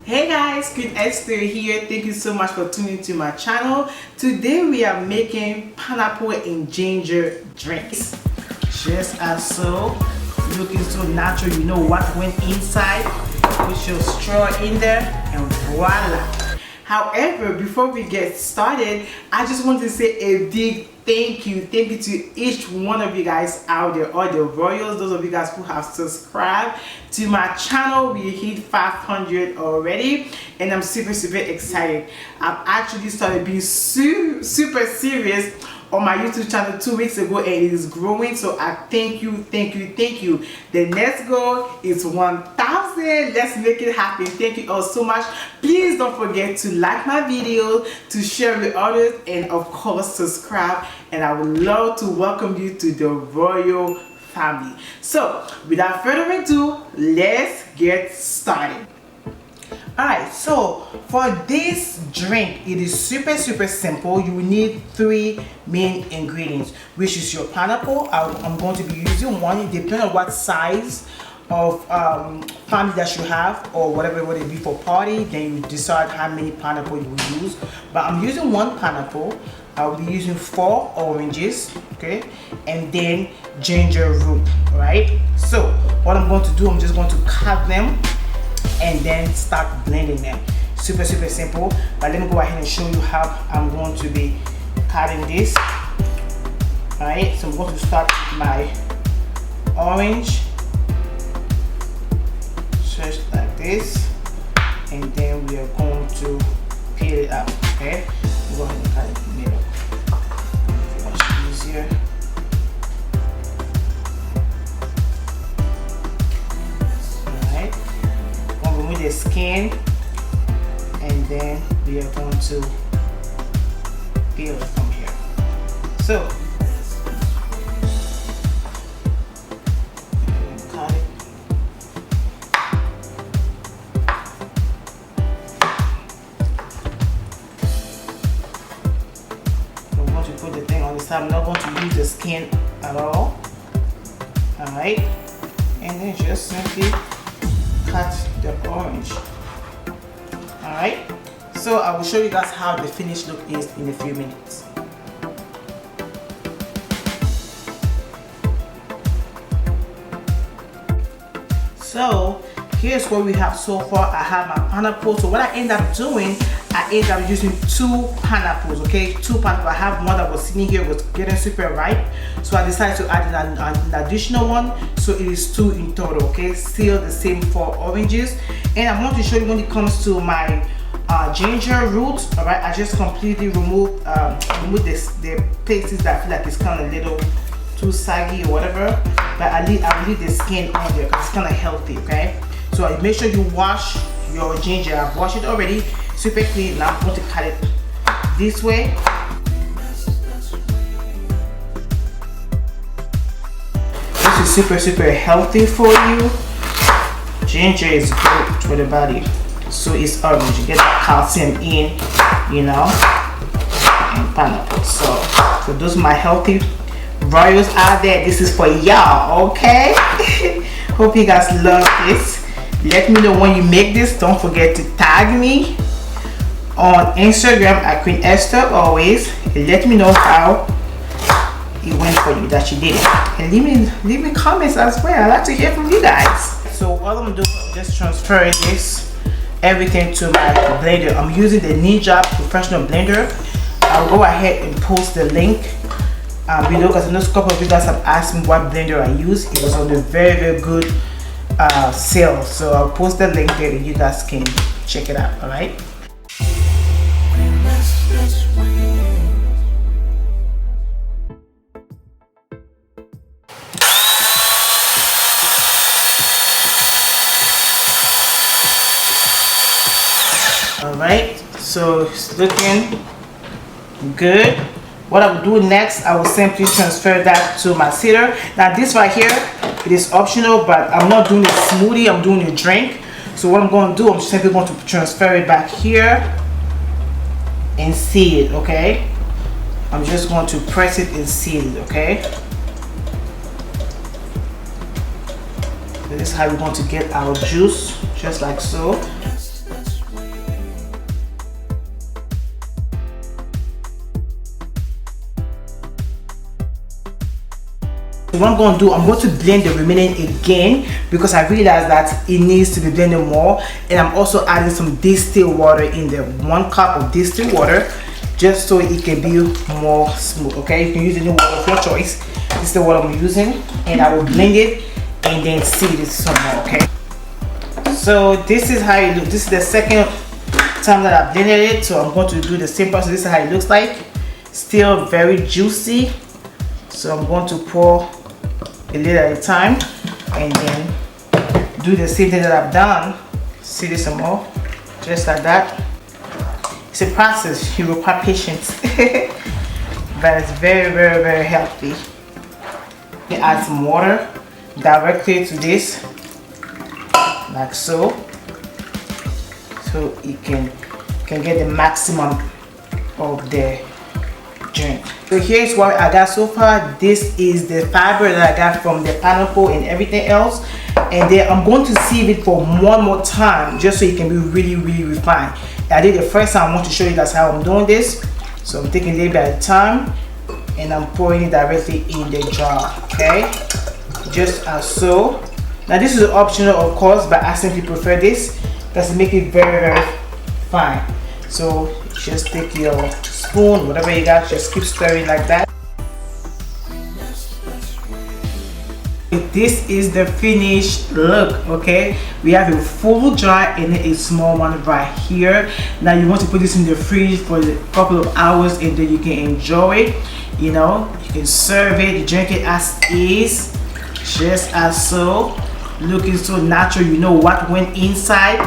Hey guys, Queen Esther here. Thank you so much for tuning to my channel. Today we are making pineapple and ginger drinks. Just as so, looking so natural. You know what went inside. Put your straw in there and voila. However, before we get started, I just want to say a big thank you to each one of you guys out there, all the royals, those of you guys who have subscribed to my channel. We hit 500 already and I'm super excited. I've actually started being super serious on my YouTube channel 2 weeks ago and it is growing, so I thank you. The next goal is 1,000. Let's make it happen. Thank you all so much. Please don't forget to like my video, to share with others, and of course subscribe, and I would love to welcome you to the royal family. So without further ado, let's get started. Alright, so for this drink, it is super simple. You will need 3 main ingredients, which is your pineapple. I'm going to be using one. It depends on what size of family that you have or whatever it would be for party, then you decide how many pineapple you will use. But I'm using 1 pineapple. I'll be using 4 oranges, okay, and then ginger root. Alright, so what I'm going to do, I'm just going to cut them and then start blending them. Super simple. But let me go ahead and show you how I'm going to be cutting this. Alright, so I'm going to start with my orange, just like this, and then we are going to peel it out. Okay, go ahead and cut it in the middle. Much easier. Remove the skin, and then we are going to peel it from here. So cut it. I'm going to put the thing on the side. I'm not going to use the skin at all. Alright, and then just simply cut the orange. Alright, so I will show you guys how the finished look is in a few minutes. So here's what we have so far. I have my pineapple. So what I end up doing, I end up using 2 pineapples, okay? 2 pineapples. I have one that was sitting here, was getting super ripe, so I decided to add an additional one, so it is 2 in total, okay? Still the same 4 oranges. And I want to show you when it comes to my ginger root. All right, I just completely remove the pieces that I feel like it's kind of a little too saggy or whatever, but I leave the skin on there because it's kind of healthy, okay? So make sure you wash your ginger. I've washed it already, super clean. Now I'm going to cut it this way. This is super healthy for you. Ginger is good for the body, so is orange. You get that calcium in, you know, and pineapple. So those are my healthy royals out there. This is for y'all, okay? Hope you guys love this. Let me know when you make this. Don't forget to tag me on Instagram at Queen Esther always. Let me know how it went for you, that you did it, and leave me comments as well. I like to hear from you guys. So all I'm doing, I'm just transferring everything to my blender. I'm using the Ninja Professional Blender. I'll go ahead and post the link below, because I know a couple of you guys have asked me what blender I use. It was on a very good sale, so I'll post the link there and you guys can check it out. All right. Alright, so it's looking good. What I will do next, I will simply transfer that to my cedar. Now this right here, it is optional, but I'm not doing a smoothie, I'm doing a drink. So what I'm going to do, I'm simply going to transfer it back here and seal it, okay? I'm just going to press it and seal it, okay? So this is how we're going to get our juice, just like so. What I'm going to do, I'm going to blend the remaining again because I realized that it needs to be blended more, and I'm also adding some distilled water in there, 1 cup of distilled water, just so it can be more smooth. Okay, you can use any water of your choice. This is the water I'm using, and I will blend it and then seed it some more. Okay, so this is how it looks. This is the second time that I blended it, so I'm going to do the same process. This is how it looks like. Still very juicy, so I'm going to pour a little at a time and then do the same thing that I've done. See this some more, just like that. It's a process, you require patience, but it's very, very, very healthy. You add some water directly to this, like so it can get the maximum of the drink. So here's what I got so far. This is the fiber that I got from the pineapple and everything else, and then I'm going to sieve it for one more time just so it can be really, really refined. I did the first time. I want to show you that's how I'm doing this. So I'm taking a little bit at a time and I'm pouring it directly in the jar. Okay, just as so. Now this is optional, of course, but I simply prefer this because it makes it very, very fine. So just take your spoon, whatever you got, just keep stirring like that. This is the finished look. Okay, we have a full jar and a small one right here. Now you want to put this in the fridge for a couple of hours and then you can enjoy it. You know, you can serve it, drink it as is, just as so, looking so natural. You know what went inside.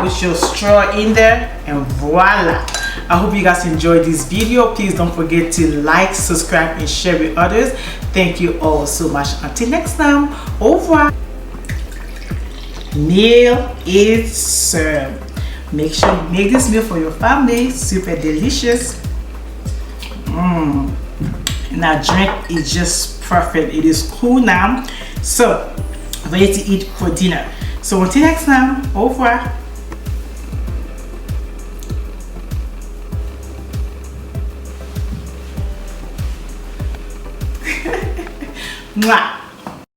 Put your straw in there and voila. I hope you guys enjoyed this video. Please don't forget to like, subscribe, and share with others. Thank you all so much. Until next time, au revoir. Meal is served. Make sure you make this meal for your family. Super delicious. Now drink is just perfect. It is cool now, so ready to eat for dinner. So until next time, au revoir. Mwah.